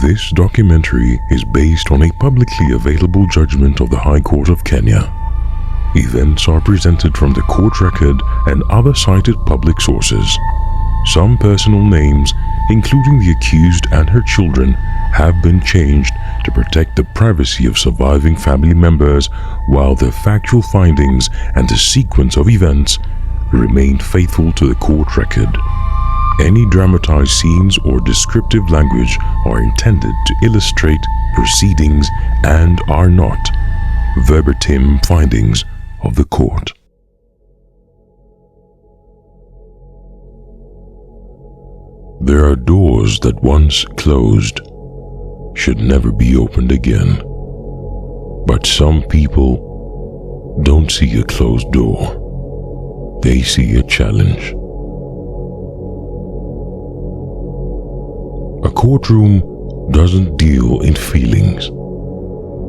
This documentary is based on a publicly available judgment of the High Court of Kenya. Events are presented from the court record and other cited public sources. Some personal names, including the accused and her children, have been changed to protect the privacy of surviving family members, while the factual findings and the sequence of events remain faithful to the court record. Any dramatized scenes or descriptive language are intended to illustrate proceedings and are not verbatim findings of the court. There are doors that once closed should never be opened again. But some people don't see a closed door. They see a challenge. A courtroom doesn't deal in feelings.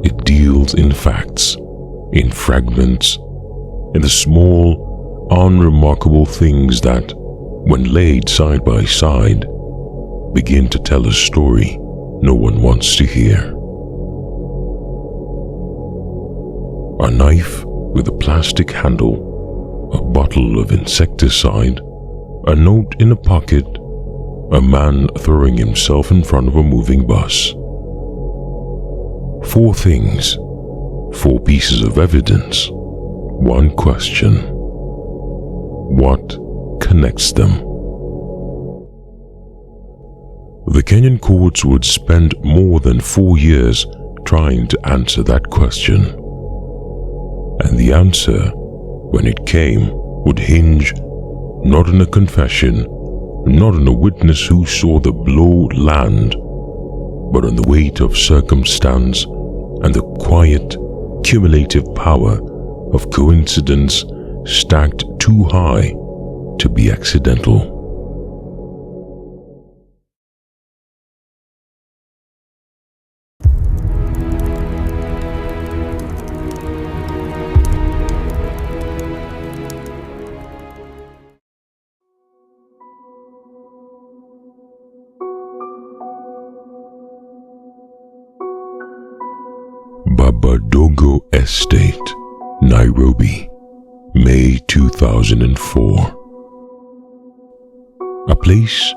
It deals in facts, in fragments, in the small, unremarkable things that, when laid side by side, begin to tell a story no one wants to hear. A knife with a plastic handle, a bottle of insecticide, a note in a pocket, a man throwing himself in front of a moving bus. 4 things, 4 pieces of evidence, 1 question. What connects them? The Kenyan courts would spend more than 4 years trying to answer that question. And the answer, when it came, would hinge not on a confession, not on a witness who saw the blow land, but on the weight of circumstance and the quiet, cumulative power of coincidence stacked too high to be accidental. Dogo Estate, Nairobi, May 2004. A place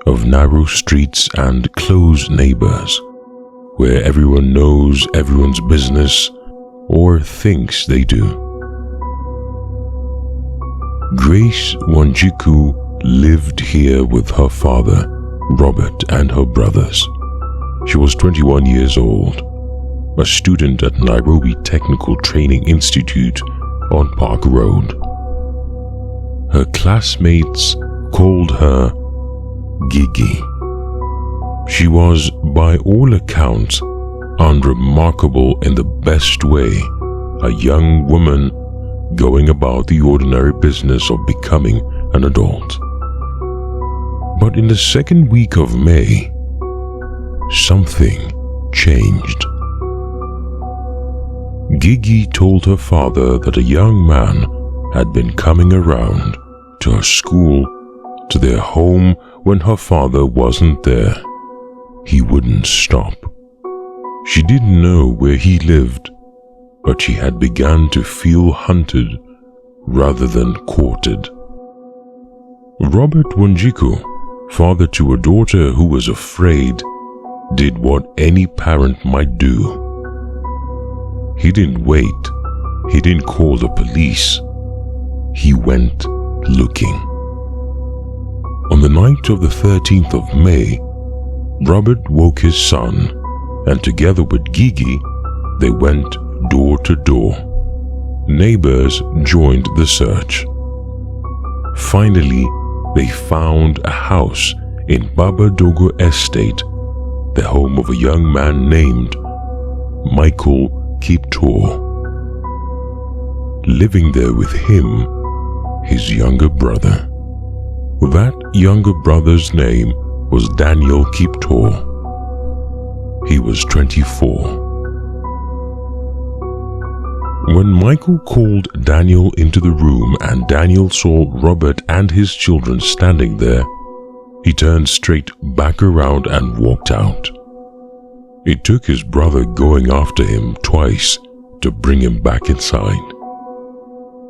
of narrow streets and close neighbors, where everyone knows everyone's business or thinks they do. Grace Wanjiku lived here with her father, Robert, and her brothers. She was 21 years old, a student at Nairobi Technical Training Institute on Park Road. Her classmates called her Gigi. She was, by all accounts, unremarkable in the best way, a young woman going about the ordinary business of becoming an adult. But in the second week of May, something changed. Gigi told her father that a young man had been coming around to her school, to their home when her father wasn't there. He wouldn't stop. She didn't know where he lived, but she had begun to feel hunted rather than courted. Robert Wanjiku, father to a daughter who was afraid, did what any parent might do. He didn't wait. He didn't call the police. He went looking. On the night of the 13th of May, Robert woke his son, and together with Gigi, they went door to door. Neighbors joined the search. Finally, they found a house in Baba Dogo Estate, the home of a young man named Michael Kiptor. Living there with him, his younger brother. That younger brother's name was Daniel Kiptor. He was 24. When Michael called Daniel into the room and Daniel saw Robert and his children standing there, he turned straight back around and walked out. It took his brother going after him twice to bring him back inside.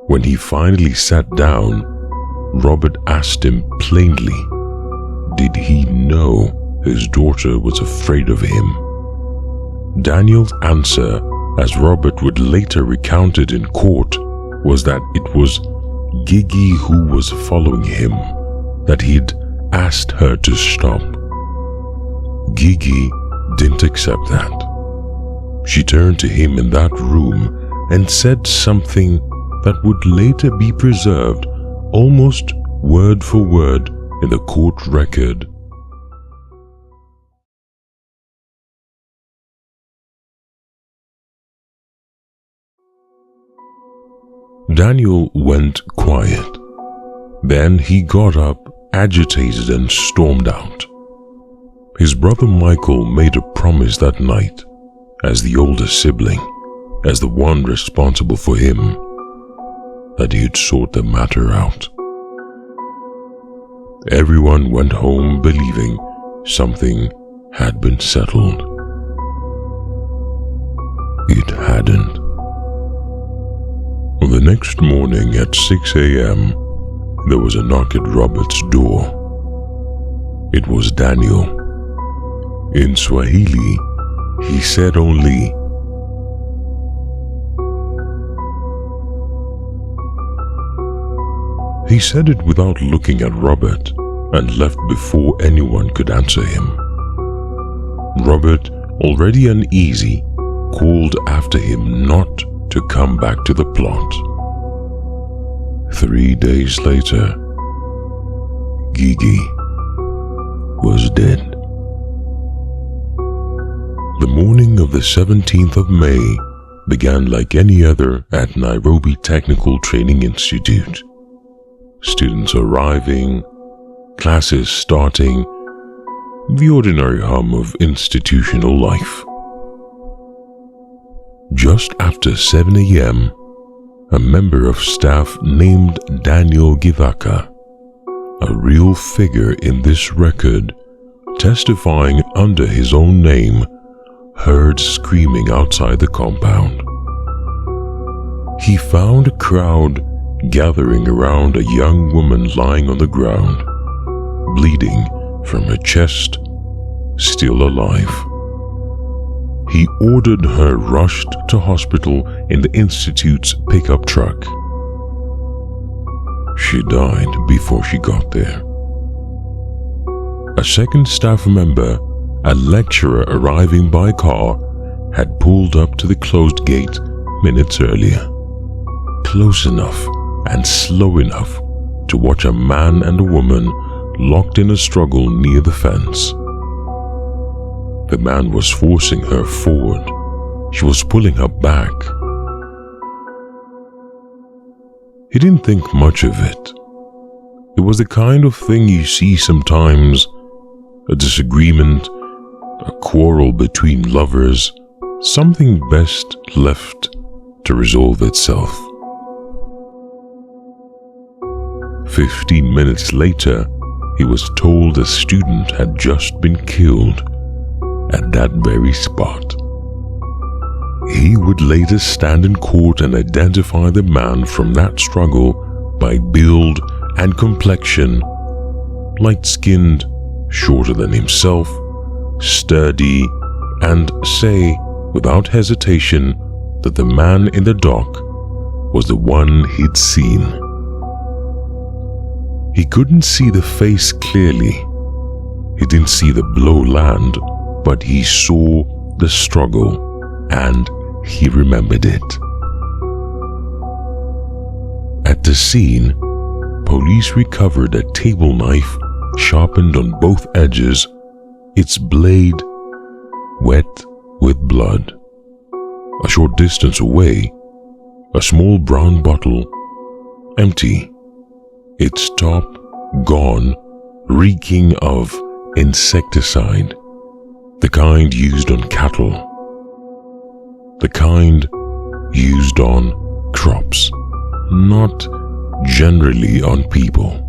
When he finally sat down, Robert asked him plainly, did he know his daughter was afraid of him? Daniel's answer, as Robert would later recount it in court, was that it was Gigi who was following him, that he'd asked her to stop. Gigi didn't accept that. She turned to him in that room and said something that would later be preserved almost word for word in the court record. Daniel went quiet. Then he got up, agitated, and stormed out. His brother Michael made a promise that night, as the older sibling, as the one responsible for him, that he'd sort the matter out. Everyone went home believing something had been settled. It hadn't. The next morning at 6 a.m., there was a knock at Robert's door. It was Daniel. In Swahili, he said only, he said it without looking at Robert and left before anyone could answer him. Robert, already uneasy, called after him not to come back to the plot. 3 days later, Gigi was dead. The morning of the 17th of May began like any other at Nairobi Technical Training Institute. Students arriving, classes starting, the ordinary hum of institutional life. Just after 7 a.m., a member of staff named Daniel Givaka, a real figure in this record, testifying under his own name, heard screaming outside the compound. He found a crowd gathering around a young woman lying on the ground, bleeding from her chest, still alive. He ordered her rushed to hospital in the institute's pickup truck. She died before she got there. A second staff member, a lecturer arriving by car, had pulled up to the closed gate minutes earlier, close enough and slow enough to watch a man and a woman locked in a struggle near the fence. The man was forcing her forward. She was pulling her back. He didn't think much of it. It was the kind of thing you see sometimes, a disagreement, a quarrel between lovers, something best left to resolve itself. 15 minutes later, he was told a student had just been killed at that very spot. He would later stand in court and identify the man from that struggle by build and complexion, light-skinned, shorter than himself, sturdy, and say without hesitation that the man in the dock was the one he'd seen. He couldn't see the face clearly. He didn't see the blow land, but he saw the struggle and he remembered it. At the scene, police recovered a table knife sharpened on both edges, its blade wet with blood. A short distance away, a small brown bottle, empty, its top gone, reeking of insecticide, the kind used on cattle, the kind used on crops, not generally on people.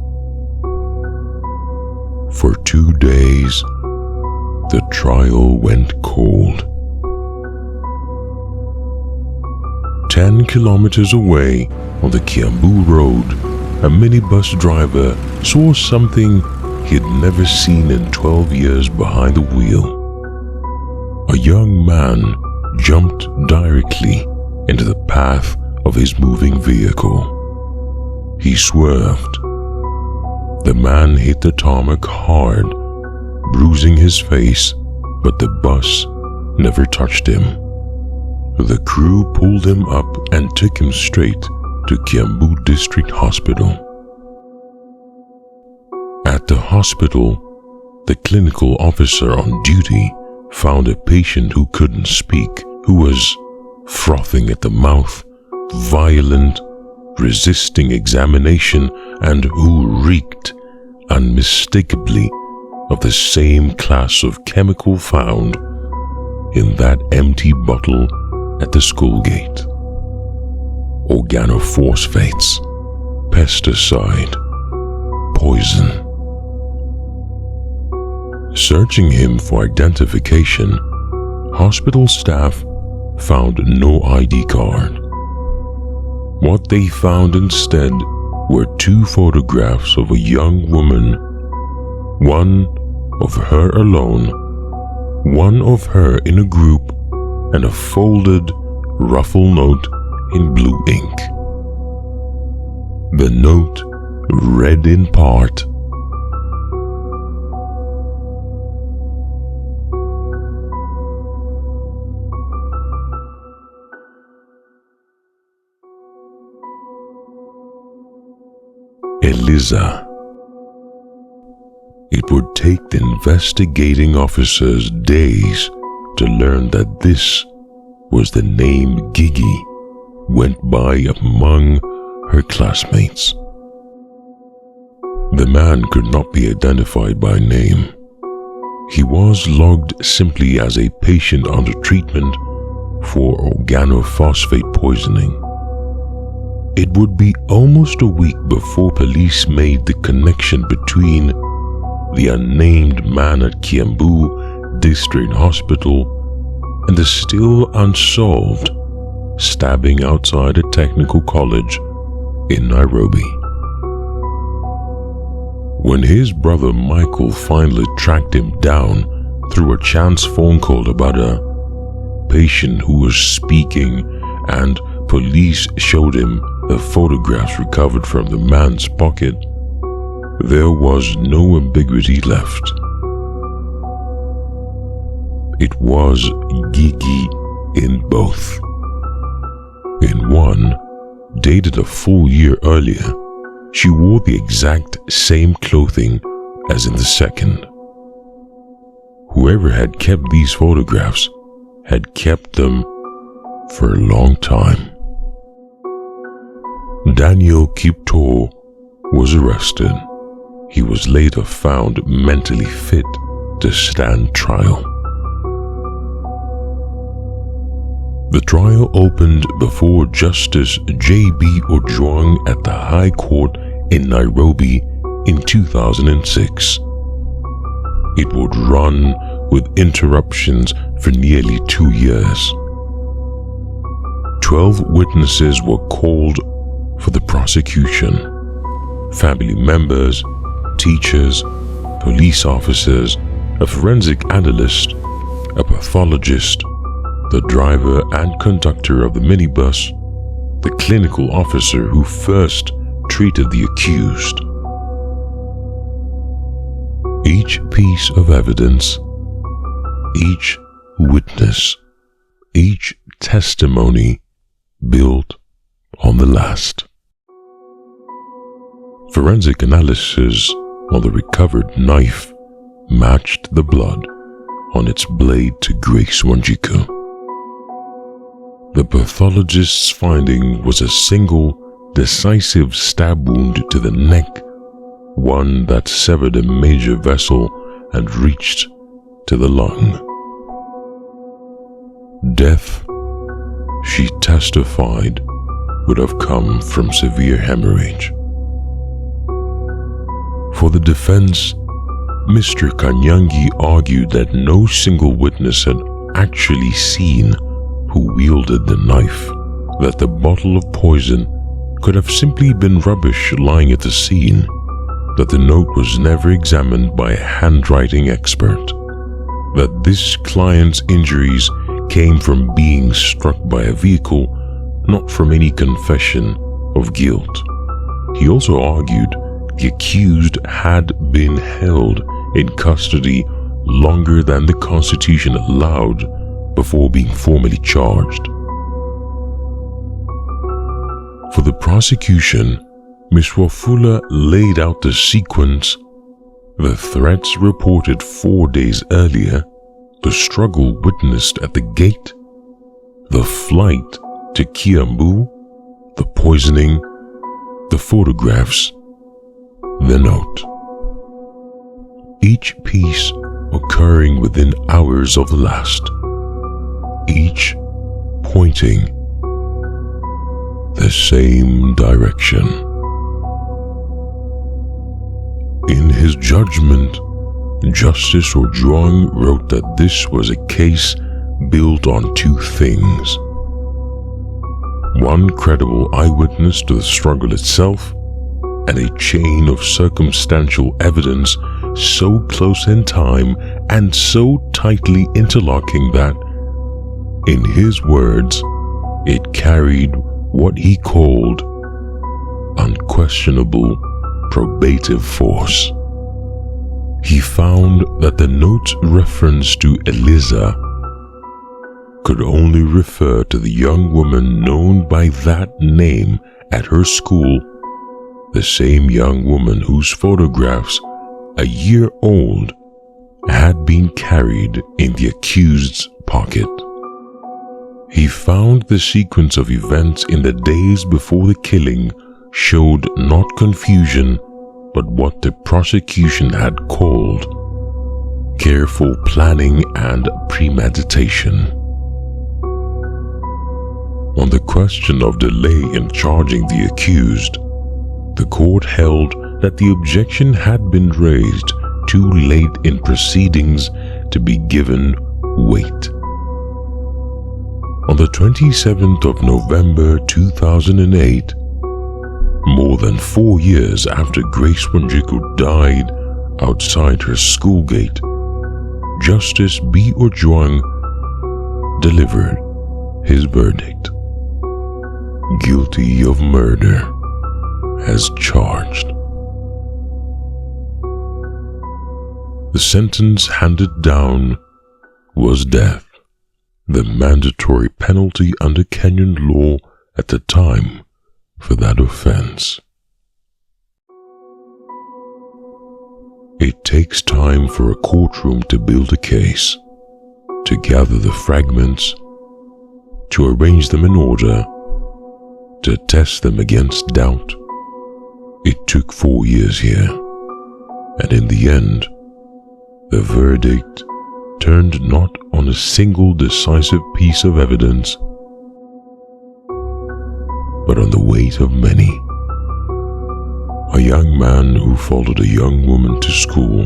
For 2 days, The trial went cold. 10 kilometers away on the Kiambu road, a minibus driver saw something he had never seen in 12 years behind the wheel. A young man jumped directly into the path of his moving vehicle. He swerved. The man hit the tarmac hard, bruising his face, but the bus never touched him. The crew pulled him up and took him straight to Kiambu District Hospital. At the hospital, the clinical officer on duty found a patient who couldn't speak, who was frothing at the mouth, violent, resisting examination, and who reeked unmistakably of the same class of chemical found in that empty bottle at the school gate. Organophosphates, pesticide, poison. Searching him for identification, hospital staff found no ID card. What they found instead were 2 photographs of a young woman, one of her alone, one of her in a group, and a folded, ruffle note in blue ink. The note read in part, Eliza. It would take the investigating officers days to learn that this was the name Gigi went by among her classmates. The man could not be identified by name. He was logged simply as a patient under treatment for organophosphate poisoning. It would be almost a week before police made the connection between the unnamed man at Kiambu District Hospital and the still unsolved stabbing outside a technical college in Nairobi. When his brother Michael finally tracked him down through a chance phone call about a patient who was speaking, and police showed him the photographs recovered from the man's pocket, there was no ambiguity left. It was Gigi in both. In one, dated a full year earlier, she wore the exact same clothing as in the second. Whoever had kept these photographs had kept them for a long time. Daniel Kipto was arrested. He was later found mentally fit to stand trial. The trial opened before Justice J.B. Ojwang at the High Court in Nairobi in 2006. It would run with interruptions for nearly 2 years. 12 witnesses were called for the prosecution. Family members, teachers, police officers, a forensic analyst, a pathologist, the driver and conductor of the minibus, the clinical officer who first treated the accused. Each piece of evidence, each witness, each testimony built on the last. Forensic analysis on the recovered knife matched the blood on its blade to Grace Wanjiku. The pathologist's finding was a single, decisive stab wound to the neck, one that severed a major vessel and reached to the lung. Death, she testified, would have come from severe hemorrhage. For the defense, Mr. Kanyangi argued that no single witness had actually seen who wielded the knife, that the bottle of poison could have simply been rubbish lying at the scene, that the note was never examined by a handwriting expert, that this client's injuries came from being struck by a vehicle, not from any confession of guilt. He also argued the accused had been held in custody longer than the Constitution allowed before being formally charged. For the prosecution, Ms. Wafula laid out the sequence: the threats reported 4 days earlier, the struggle witnessed at the gate, the flight to Kiambu, the poisoning, the photographs, the note. Each piece occurring within hours of the last, each pointing the same direction. In his judgment, Justice Ojwang wrote that this was a case built on two things: one credible eyewitness to the struggle itself, and a chain of circumstantial evidence so close in time and so tightly interlocking that, in his words, it carried what he called unquestionable probative force. He found that the note's reference to Eliza could only refer to the young woman known by that name at her school, the same young woman whose photographs, a year old, had been carried in the accused's pocket. He found the sequence of events in the days before the killing showed not confusion, but what the prosecution had called careful planning and premeditation. On the question of delay in charging the accused, the court held that the objection had been raised too late in proceedings to be given weight. On the 27th of November 2008, more than 4 years after Grace Wanjiku died outside her school gate, Justice B. Ojwang delivered his verdict: guilty of murder as charged. The sentence handed down was death, the mandatory penalty under Kenyan law at the time for that offense. It takes time for a courtroom to build a case, to gather the fragments, to arrange them in order, to test them against doubt. It took 4 years here, and in the end, the verdict turned not on a single decisive piece of evidence, but on the weight of many. A young man who followed a young woman to school,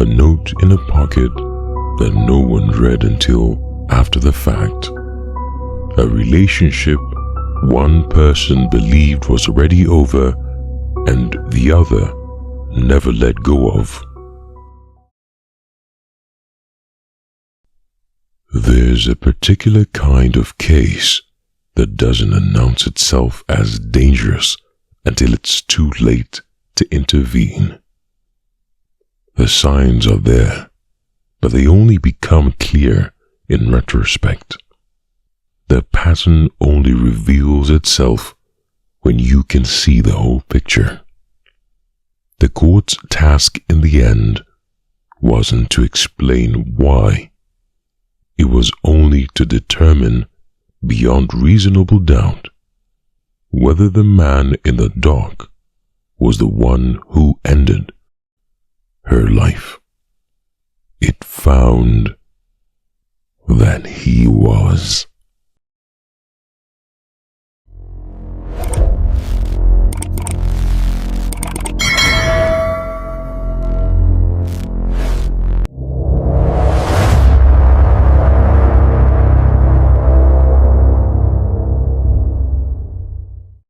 a note in a pocket that no one read until after the fact, a relationship one person believed was already over and the other never let go of. There's a particular kind of case that doesn't announce itself as dangerous until it's too late to intervene. The signs are there, but they only become clear in retrospect. The pattern only reveals itself when you can see the whole picture. The court's task in the end wasn't to explain why. It was only to determine, beyond reasonable doubt, whether the man in the dock was the one who ended her life. It found that he was.